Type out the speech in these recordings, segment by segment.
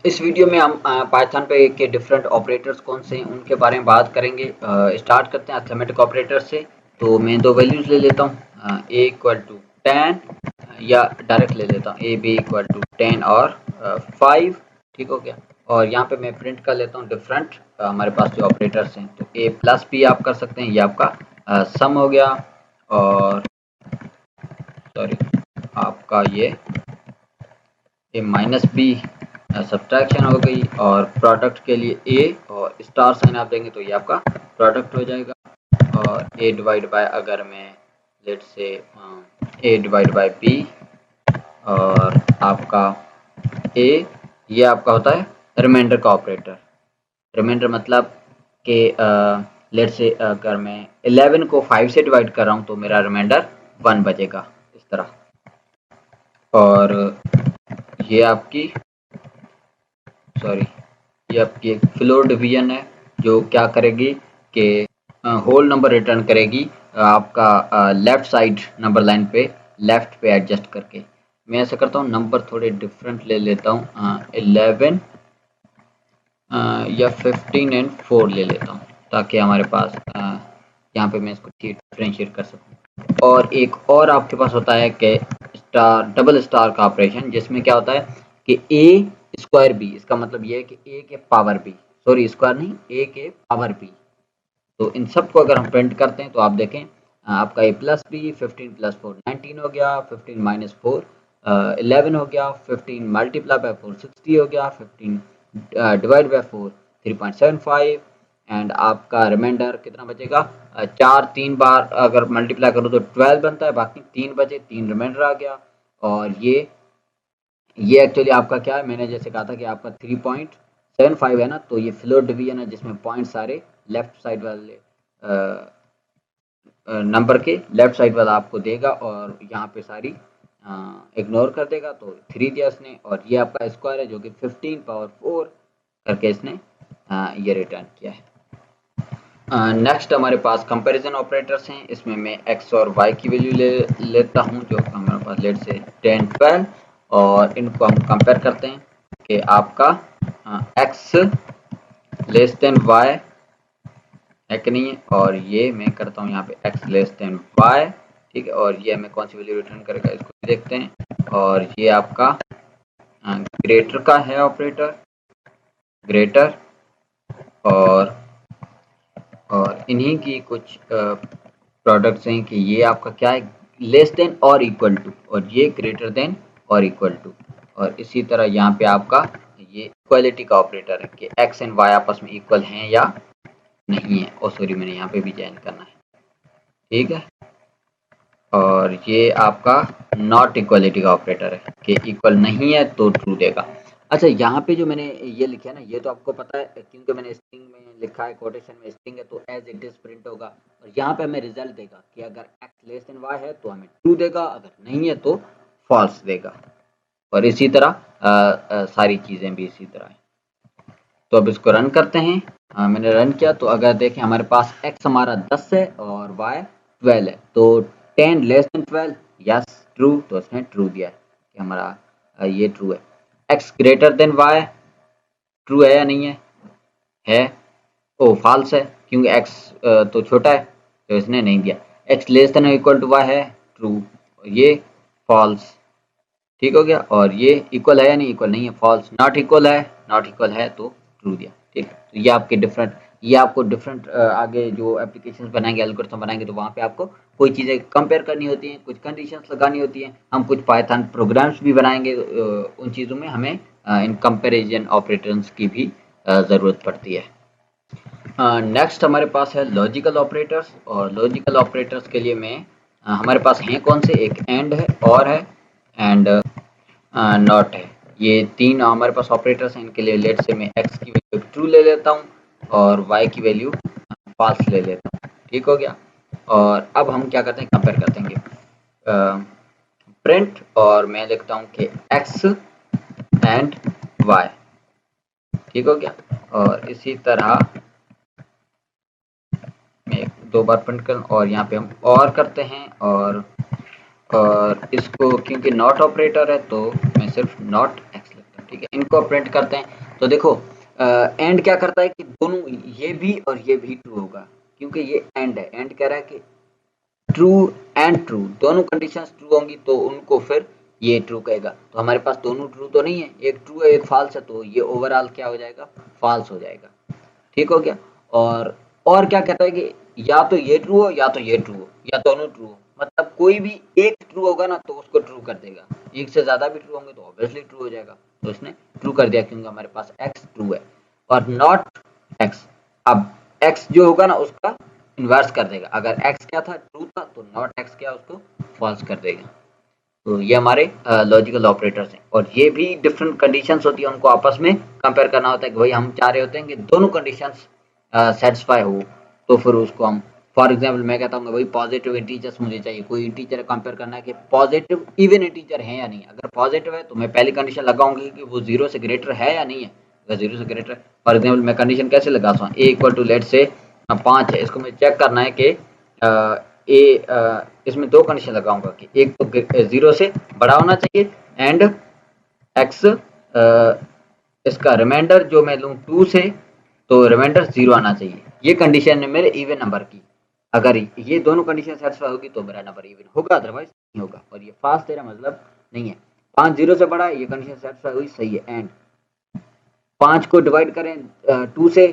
इस वीडियो में हम पाइथन पे के डिफरेंट ऑपरेटर्स कौन से हैं उनके बारे में बात करेंगे। स्टार्ट करते हैं अरिथमेटिक ऑपरेटर से। तो मैं दो वैल्यूज ले लेता हूँ, ए इक्वल टू 10 या डायरेक्ट ले लेता हूँ ए बी इक्वल टू 10 और 5। ठीक हो गया। और यहाँ पे मैं प्रिंट कर लेता हूँ डिफरेंट हमारे पास जो ऑपरेटर्स हैं। तो ए प्लस बी आप कर सकते हैं, ये आपका सम हो गया। और सॉरी, आपका ये ए माइनस बी सब्ट्रैक्शन हो गई। और प्रोडक्ट के लिए ए और स्टार साइन आप देंगे तो ये आपका प्रोडक्ट हो जाएगा। और ए डिवाइड बाय, अगर मैं लेट से ए डिवाइड बाय बी और आपका ए, ये आपका होता है रिमाइंडर का ऑपरेटर। रिमाइंडर मतलब कि लेट से अगर मैं 11 को 5 से डिवाइड कर रहा हूँ तो मेरा रिमाइंडर 1 बचेगा, इस तरह। और ये आपकी ये आपकी एक फ्लोर डिवीजन है जो क्या करेगी कि होल नंबर रिटर्न करेगी आपका लेफ्ट साइड नंबर लाइन पे लेफ्ट पे एडजस्ट करके। मैं ऐसा करता हूँ, नंबर थोड़े डिफरेंट ले लेता हूँ, 11 या 15 एंड 4 ले लेता हूँ ताकि हमारे पास यहाँ पे मैं इसको डिफ्रेंशिएट कर सकूँ। और एक और आपके पास होता है कि स्टार डबल स्टार का ऑपरेशन, जिसमें क्या होता है कि ए स्क्वायर बी, इसका मतलब ये है कि ए के पावर बी, सॉरी स्क्वायर नहीं, ए के पावर बी। तो इन सब को अगर हम प्रिंट करते हैं तो आप देखें आपका ए प्लस बी 15 प्लस 4 19 हो गया, 15 माइनस 4 11 हो गया, 15 मल्टीप्लाई बाय 4 60 हो गया, 15 डिवाइड बाय 4 3.75। एंड आपका रिमाइंडर कितना बचेगा, 4 3 बार अगर मल्टीप्लाई करो तो 12 बनता है, बाकी 3 बचे, 3 रिमाइंडर आ गया। और ये एक्चुअली आपका क्या है, मैंने जैसे कहा था कि आपका 3.75 है ना, तो ये फ्लोर डिवीजन है जिसमें पॉइंट सारे लेफ्ट साइड वाले नंबर के लेफ्ट साइड वाला आपको देगा और यहाँ पे सारी इग्नोर कर देगा। तो 3 दिया इसने, और ये आपका स्क्वायर है जो कि 15 पावर 4 करके इसने ये रिटर्न किया है। नेक्स्ट हमारे पास कंपैरिजन ऑपरेटर्स हैं। इसमें मैं x और y की वैल्यू लेता हूँ जो हमारे पास लेट से 10 12, और इनको हम कंपेयर करते हैं कि आपका x लेस देन y है कि नहीं है। और ये मैं करता हूँ यहाँ पे x लेस देन y, ठीक है। और ये हमें कौन सी वैल्यू रिटर्न करेगा इसको देखते हैं। और ये आपका ग्रेटर का है ऑपरेटर, ग्रेटर। और इन्हीं की कुछ प्रोडक्ट्स हैं कि ये आपका क्या है, लेस देन और इक्वल टू, और ये ग्रेटर देन और इक्वल टू। और इसी तरह यहाँ पे आपका ये इक्वालिटी का ऑपरेटर है कि x एंड y आपस में इक्वल हैं या नहीं है। और सॉरी, मैंने यहाँ पे भी ज्वाइन करना है, ठीक है। और ये आपका नॉट इक्वलिटी का ऑपरेटर है कि इक्वल नहीं है तो ट्रू देगा। अच्छा, यहाँ पे जो मैंने ये लिखा है ना, ये तो आपको पता है क्योंकि मैंने स्ट्रिंग में लिखा है, कोटेशन में स्ट्रिंग है तो एज इट इज प्रिंट होगा। और यहाँ पे हमें रिजल्ट देगा कि अगर x लेस देन y है तो हमें ट्रू देगा, अगर नहीं है तो फॉल्स देगा। और इसी तरह सारी चीज़ें भी इसी तरह है। तो अब इसको रन करते हैं। मैंने रन किया तो अगर देखें हमारे पास x हमारा 10 है और y 12 है, तो 10 लेस देन 12 यस ट्रू, तो इसने ट्रू दिया है कि हमारा ये ट्रू है। x greater than y true है या नहीं है ओ फॉल्स है क्योंकि x तो छोटा है तो इसने नहीं दिया। x less than equal to y है ट्रू, ये फॉल्स, ठीक हो गया। और ये इक्वल है या नहीं, इक्वल नहीं है, फॉल्स। नॉट इक्वल है तो ट्रू दिया, ठीक है। तो ये आपके डिफरेंट, ये आपको डिफरेंट आगे जो एप्लीकेशंस बनाएंगे, एल्गोरिथम बनाएंगे, तो वहाँ पे आपको कोई चीज़ें कंपेयर करनी होती हैं, कुछ कंडीशंस लगानी होती हैं। हम कुछ पाइथन प्रोग्राम्स भी बनाएंगे, उन चीज़ों में हमें इन कंपेरिजन ऑपरेटर्स की भी ज़रूरत पड़ती है। नेक्स्ट हमारे पास है लॉजिकल ऑपरेटर्स। और लॉजिकल ऑपरेटर्स के लिए मैं हमारे पास हैं कौन से, एक एंड है, और है, एंड नॉट है। ये तीन हमारे पास ऑपरेटर्स हैं। इनके लिए लेट से मैं x की वैल्यू ट्रू ले लेता हूँ और y की वैल्यू फॉल्स ले लेता हूँ, ठीक हो गया। और अब हम क्या करते हैं, कंपेयर करते हैं प्रिंट, और मैं लिखता हूँ कि x एंड y, ठीक हो गया। और इसी तरह मैं दो बार प्रिंट कर, और यहाँ पे हम और करते हैं। और इसको क्योंकि नॉट ऑपरेटर है तो मैं सिर्फ नॉट x लिखता हूँ, ठीक है, इनको प्रिंट करते हैं। तो देखो एंड क्या करता है कि दोनों ये भी और ये भी ट्रू होगा, क्योंकि ये एंड है। एंड कह रहा है कि ट्रू एंड ट्रू दोनों कंडीशंस ट्रू होंगी तो उनको फिर ये ट्रू कहेगा। तो हमारे पास दोनों ट्रू तो नहीं है, एक ट्रू है एक फॉल्स है, तो ये ओवरऑल क्या हो जाएगा, फॉल्स हो जाएगा। ठीक हो गया। और क्या कहता है कि या तो ये ट्रू हो या तो ये ट्रू हो या दोनों ट्रू हो, मतलब कोई भी एक ट्रू होगा ना तो उसको ट्रू कर देगा, एक से ज्यादा भी ट्रू होंगे तो ऑब्वियसली ट्रू हो जाएगा। तो इसने ट्रू कर दिया क्योंकि हमारे पास एक्स ट्रू है। और नॉट एक्स, अब एक्स जो होगा ना उसका इन्वर्स कर देगा। अगर एक्स क्या था, ट्रू था, तो नॉट एक्स क्या उसको फॉल्स कर देगा। तो ये हमारे लॉजिकल ऑपरेटर्स हैं, और ये भी डिफरेंट कंडीशंस होती है, उनको आपस में कंपेयर करना होता है कि भाई हम चाह रहे होते हैं कि दोनों कंडीशंस सेटिस्फाई हो। तो फिर उसको हम, फॉर एग्जांपल मैं कहता हूँ भाई पॉजिटिव इंटीजर्स मुझे चाहिए, कोई इंटीजर कंपेयर करना है कि पॉजिटिव इवन इंटीजर है या नहीं। अगर पॉजिटिव है तो मैं पहली कंडीशन लगाऊंगी कि वो 0 से ग्रेटर है या नहीं है। अगर 0 से ग्रेटर है, फॉर एग्जाम्पल मैं कंडीशन कैसे लगाता हूँ, ए इक्वल टू लेट से 5 है, इसको मुझे चेक करना है कि इसमें दो कंडीशन लगाऊंगा कि एक तो 0 से बड़ा होना चाहिए एंड एक्स इसका रिमाइंडर जो मैं लूँ 2 से, तो रिमाइंडर 0 आना चाहिए। ये कंडीशन है मेरे इवन नंबर की। अगर ये दोनों कंडीशन सेटिस्फाई होगी तो मेरा नंबर इवन होगा, अदरवाइज नहीं होगा। और ये फास्ट तेरा मतलब नहीं है। 5 0 से बड़ा है, ये कंडीशन सेटिस्फाई हुई, सही है। एंड 5 को डिवाइड करें 2 से,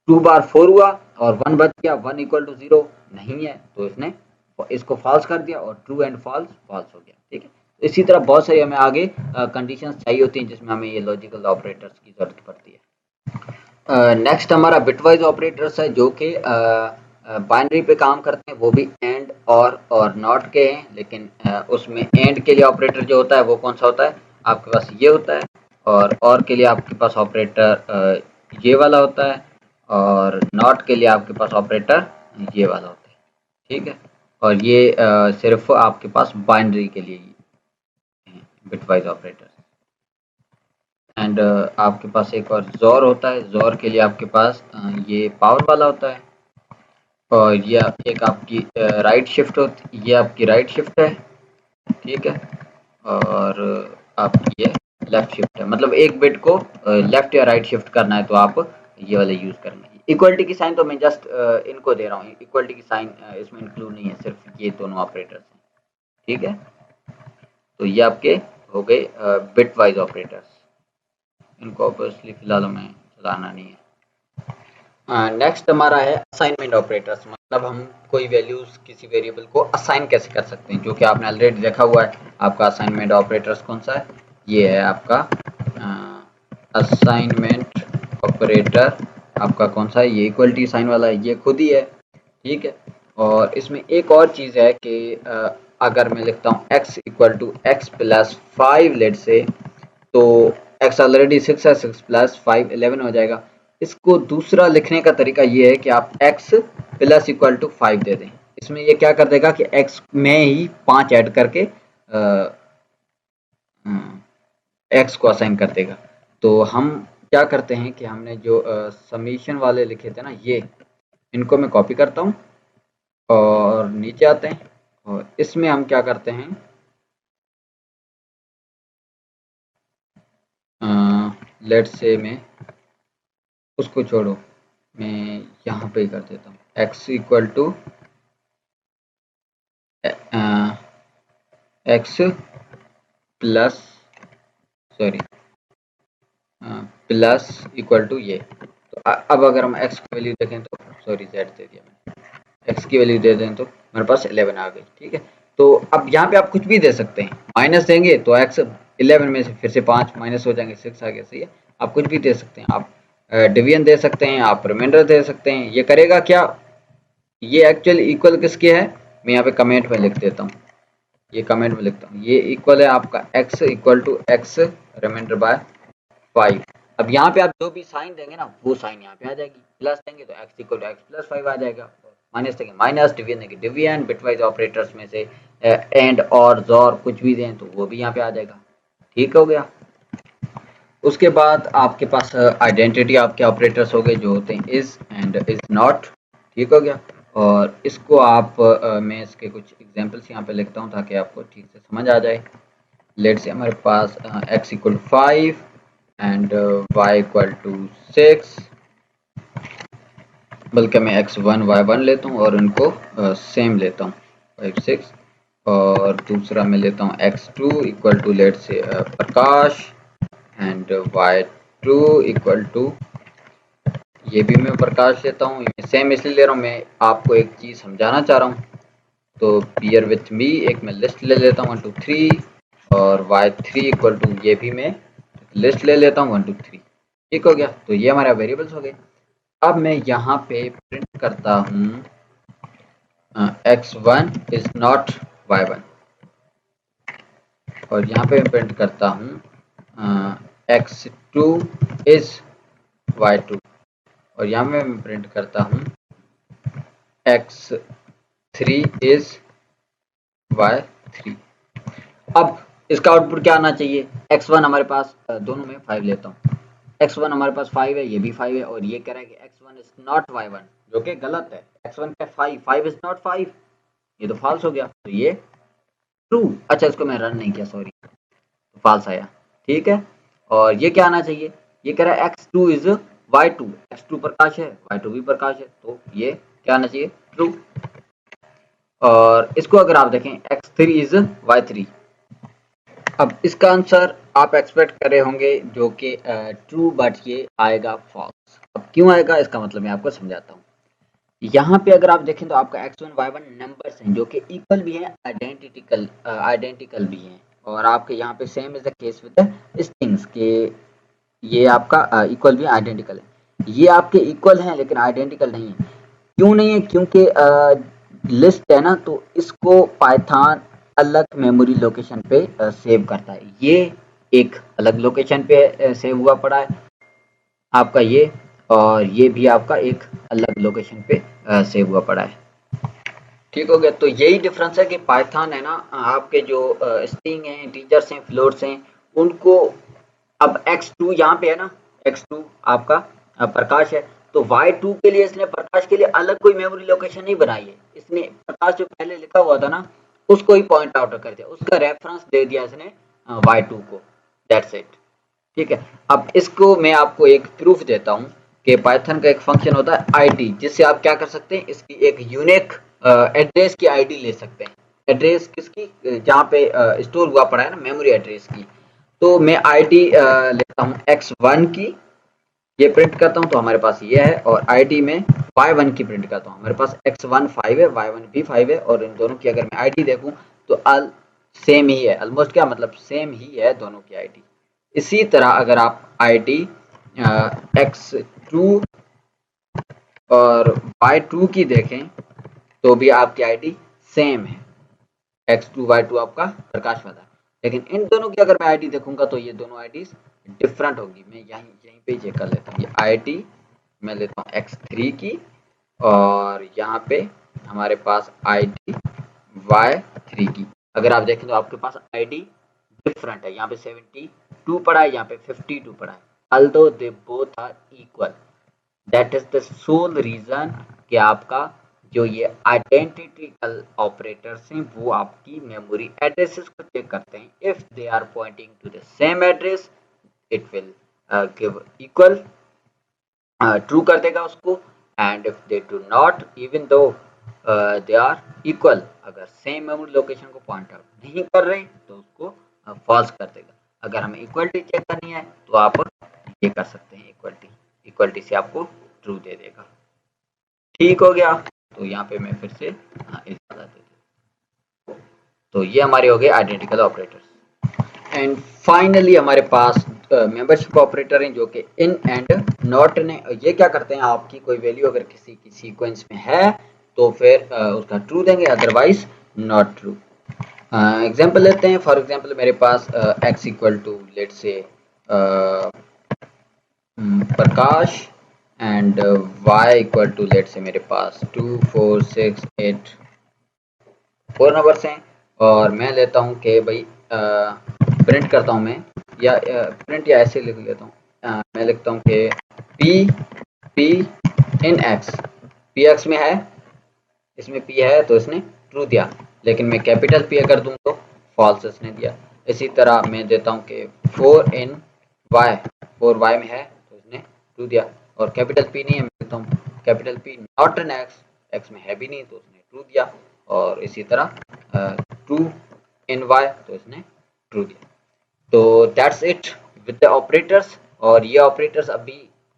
2 बार 4 हुआ और 1 बच गया, 1 इक्वल टू 0 नहीं है, तो इसने इसको फॉल्स कर दिया और ट्रू एंड फॉल्स फॉल्स हो गया। ठीक है, तो इसी तरह बहुत सारी हमें आगे कंडीशंस चाहिए होती हैं जिसमें हमें ये लॉजिकल ऑपरेटर्स की जरूरत पड़ती है। नेक्स्ट हमारा बिटवाइज ऑपरेटर्स है जो कि बाइनरी पे काम करते हैं, वो भी एंड और नॉट के हैं, लेकिन उसमें एंड के लिए ऑपरेटर जो होता है वो कौन सा होता है, आपके पास ये होता है। और के लिए आपके पास ऑपरेटर ये वाला होता है, और नॉट के लिए आपके पास ऑपरेटर ये वाला होता है। ठीक है, और ये सिर्फ आपके पास बाइनरी के लिए बिटवाइज ऑपरेटर। एंड आपके पास एक और जोर होता है, जोर के लिए आपके पास ये पावर वाला होता है, और ये एक आपकी राइट शिफ्ट होती, ये आपकी राइट शिफ्ट है। ठीक है, और आपकी ये लेफ्ट शिफ्ट है, मतलब एक बिट को लेफ्ट या राइट शिफ्ट करना है तो आप ये वाले यूज करेंगे। इक्वलिटी की साइन तो मैं जस्ट इनको दे रहा हूँ, इक्वलिटी की साइन इसमें इंक्लूड नहीं है, सिर्फ ये दोनों ऑपरेटर्स हैं। ठीक है, तो ये आपके हो गए बिट वाइज ऑपरेटर्स, इनको ऑब्वियसली फिलहाल हमें चलाना नहीं है। नेक्स्ट हमारा है असाइनमेंट ऑपरेटर्स, मतलब हम कोई वैल्यूज किसी वेरिएबल को असाइन कैसे कर सकते हैं, जो कि आपने ऑलरेडी देखा हुआ है। आपका असाइनमेंट ऑपरेटर्स कौन सा है, ये है आपका असाइनमेंट ऑपरेटर। आपका कौन सा है, ये इक्वलिटी साइन वाला है, ये खुद ही है। ठीक है, और इसमें एक और चीज़ है कि अगर मैं लिखता हूँ x equal to x plus 5 let say, तो x ऑलरेडी 6 है, 6 प्लस 5 11 हो जाएगा। इसको दूसरा लिखने का तरीका ये है कि आप x प्लस इक्वल टू 5 दे दें। इसमें ये क्या कर देगा कि x में ही 5 ऐड करके x को असाइन कर देगा। तो हम क्या करते हैं कि हमने जो समीशन वाले लिखे थे ना, ये इनको मैं कॉपी करता हूँ और नीचे आते हैं, और इसमें हम क्या करते हैं, लेट से मैं उसको छोड़ो, मैं यहाँ पे कर देता हूँ x equal to x plus sorry plus equal to ये। तो अब अगर हम x की वैल्यू देखें तो सॉरी z दे दिया मैंने, x की वैल्यू दे दें तो मेरे पास 11 आ गई। ठीक है, तो अब यहाँ पे आप कुछ भी दे सकते हैं, माइनस देंगे तो x 11 में से फिर से 5 माइनस हो जाएंगे, 6 आ गया। सही है, आप कुछ भी दे सकते हैं, आप डिवीजन दे सकते हैं, आप रिमाइंडर दे सकते हैं। ये करेगा क्या, ये एक्चुअली इक्वल किसके है, मैं यहाँ पे कमेंट में लिख देता हूँ, ये कमेंट में लिखता हूँ, ये इक्वल है आपका x equal to x remainder by 5। अब यहाँ पे आप जो भी साइन देंगे ना वो साइन यहाँ पे आ जाएगी, प्लस देंगे तो x equal to x plus 5 आ जाएगा, माइनस देंगे माइनस, डिवीजन देंगे डिवीजन, बिटवाइज ऑपरेटर्स में से एंड और जोर कुछ भी दें तो वो भी यहाँ पे आ जाएगा। ठीक हो गया। उसके बाद आपके पास आइडेंटिटी आपके ऑपरेटर्स हो गए जो होते हैं इज एंड इज नॉट। ठीक हो गया, और इसको आप मैं इसके कुछ एग्जांपल्स यहाँ पे लिखता हूँ ताकि आपको ठीक से समझ आ जाए। लेट से हमारे पास x equal 5 and y equal to 6, बल्कि मैं x1 y1 लेता हूँ और इनको सेम लेता हूँ 5 6, और दूसरा मैं लेता हूँ x2 equal to let say Prakash and y2 equal to, ये भी मैं प्रकाश लेता हूँ, सेम इसलिए ले रहा हूँ, मैं आपको एक चीज़ समझाना चाह रहा हूँ। तो बियर विथ मी एक मैं लिस्ट ले लेता हूँ 1 2 3, और y3 इक्वल टू, ये भी मैं लिस्ट ले लेता हूँ 1 2 3। ठीक हो गया, तो ये हमारे वेरिएबल्स हो गए। अब मैं यहाँ पे प्रिंट करता हूँ x1 इज नॉट y1, और यहाँ पे मैं प्रिंट करता हूँ x2 इज y2, और यहाँ पे मैं प्रिंट करता हूँ x3 इज y3। अब इसका आउटपुट क्या आना चाहिए? x1 हमारे पास दोनों में 5 लेता हूँ, x1 हमारे पास 5 है, ये भी 5 है, और ये कह रहा है कि x1 इज नॉट y1, जो कि गलत है। x1 का 5 इज नॉट 5, ये तो फॉल्स हो गया, तो ये ट्रू। अच्छा, इसको मैं रन नहीं किया, सॉरी, तो फॉल्स आया। ठीक है, और ये क्या आना चाहिए? ये कह रहा है x2 इज y2, x2 प्रकाश है, y2 भी प्रकाश है, तो ये क्या आना चाहिए? ट्रू। और इसको अगर आप देखें x3 इज y3, अब इसका आंसर आप एक्सपेक्ट कर रहे होंगे जो कि ट्रू, बट ये आएगा फॉल्स। अब क्यों आएगा, इसका मतलब मैं आपको समझाता हूँ। यहाँ पे अगर आप देखें तो आपका x1 y1 नंबर्स हैं जो कि इक्वल भी हैं, आइडेंटिकल भी हैं, और आपके यहाँ पे same is the case with strings के ये आपका इक्वल भी आइडेंटिकल है। ये आपके इक्वल हैं लेकिन आइडेंटिकल नहीं है। क्यों नहीं है? क्योंकि लिस्ट है ना, तो इसको पाइथन अलग मेमोरी लोकेशन पे सेव करता है। ये एक अलग लोकेशन पे सेव हुआ पड़ा है आपका ये, और ये भी आपका एक अलग लोकेशन पे सेव हुआ पड़ा है। ठीक हो गया, तो यही डिफरेंस है कि पाइथन है ना, आपके जो स्ट्रिंग हैं, इंटीजर्स हैं, फ्लोट्स हैं, उनको अब x2 यहाँ पे है ना, x2 आपका प्रकाश है, तो y2 के लिए इसने प्रकाश के लिए अलग कोई मेमोरी लोकेशन नहीं बनाई है। इसने प्रकाश जो पहले लिखा हुआ था ना, उसको ही पॉइंट आउट कर दिया, उसका रेफरेंस दे दिया इसने y2 को, दैट्स इट। ठीक है, अब इसको मैं आपको एक प्रूफ देता हूँ कि पाइथन का एक फंक्शन होता है आईडी, जिससे आप क्या कर सकते हैं, इसकी एक यूनिक एड्रेस की आईडी ले सकते हैं। एड्रेस किसकी? जहाँ पे स्टोर हुआ पड़ा है ना, मेमोरी एड्रेस की। तो मैं आईडी लेता हूँ x1 की, ये प्रिंट करता हूँ, तो हमारे पास ये है, और आईडी में y1 की प्रिंट करता हूँ, हमारे पास x1 5 है, y1 भी 5 है, और इन दोनों की अगर मैं आईडी देखूँ तो सेम ही है, ऑलमोस्ट, क्या मतलब, सेम ही है दोनों की आईडी। इसी तरह अगर आप आईडी x2 और y2 की देखें तो भी आपकी आईडी सेम है, x2 y2 आपका प्रकाश वाला। लेकिन इन दोनों की अगर मैं आईडी देखूंगा तो ये दोनों आईडी डिफरेंट होगी। मैं यहीं पे चेक कर लेता हूँ, ये आईडी मैं लेता हूँ x3 की, और यहाँ पे हमारे पास आईडी y3 की। अगर आप देखें तो आपके पास आईडी डिफरेंट है, यहाँ पे 72 पड़ा है, यहाँ पे 52 पड़ा है, although they both are equal। That is the sole reason कि आपका जो ये आइडेंटिकल ऑपरेटर्स हैं वो आपकी मेमोरी एड्रेसेस को चेक करते हैं। If they are pointing to the same address, it will give equal, true कर देगा उसको, and if they do not, even though they are equal, अगर सेम मेमोरी लोकेशन को पॉइंट आउट नहीं कर रहे तो उसको फॉल्स कर देगा। अगर हमें इक्वलिटी चेक करनी है तो आप ये कर सकते हैं, इक्वलिटी से आपको ट्रू दे देगा। ठीक हो गया, तो यहाँ पे मैं फिर से इजाज़त दे दूँ। तो ये हमारे हो गए आइडेंटिकल ऑपरेटर्स। एंड फाइनली हमारे पास मेंबरशिप ऑपरेटर हैं जो कि इन एंड नॉट ने, ये क्या करते हैं, आपकी कोई वैल्यू अगर किसी की सीक्वेंस में है तो फिर उसका ट्रू देंगे, अदरवाइज नॉट ट्रू। एग्जांपल लेते हैं, फॉर एग्जांपल मेरे पास x equal to let say Prakash and y equal to let say मेरे पास 2 4 6 8 4 नंबर्स हैं, और मैं लेता हूँ कि भाई प्रिंट करता हूँ मैं, या प्रिंट या ऐसे लिख लेता हूँ, मैं लिखता हूँ कि p इन x में है, इसमें p है तो इसने ट्रू दिया, लेकिन मैं कैपिटल P अगर दूं तो फॉल्स इसने दिया। इसी तरह मैं देता हूँ कि 4 in y, 4y में है तो इसने ट्रू दिया। और कैपिटल P नहीं है, मैं देता हूँ capital P not an x, x में है भी नहीं तो उसने ट्रू दिया। और इसी तरह 2 in y तो इसने ट्रू दिया। तो that's it with the operators. और ये ऑपरेटर्स अभी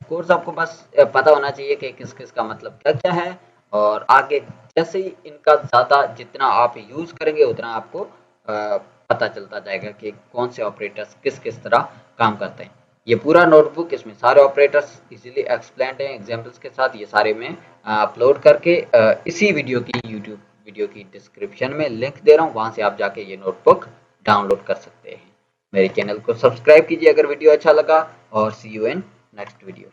कोर्स आपको बस पता होना चाहिए कि किस किस का मतलब क्या क्या है, और आगे जैसे ही इनका ज़्यादा जितना आप यूज़ करेंगे उतना आपको पता चलता जाएगा कि कौन से ऑपरेटर्स किस किस तरह काम करते हैं। ये पूरा नोटबुक, इसमें सारे ऑपरेटर्स इजीली एक्सप्लेन्ड हैं एग्जाम्पल्स के साथ। ये सारे मैं अपलोड करके इसी वीडियो की यूट्यूब वीडियो की डिस्क्रिप्शन में लिंक दे रहा हूँ, वहाँ से आप जाके ये नोटबुक डाउनलोड कर सकते हैं। मेरे चैनल को सब्सक्राइब कीजिए अगर वीडियो अच्छा लगा, और सी यू इन नेक्स्ट वीडियो।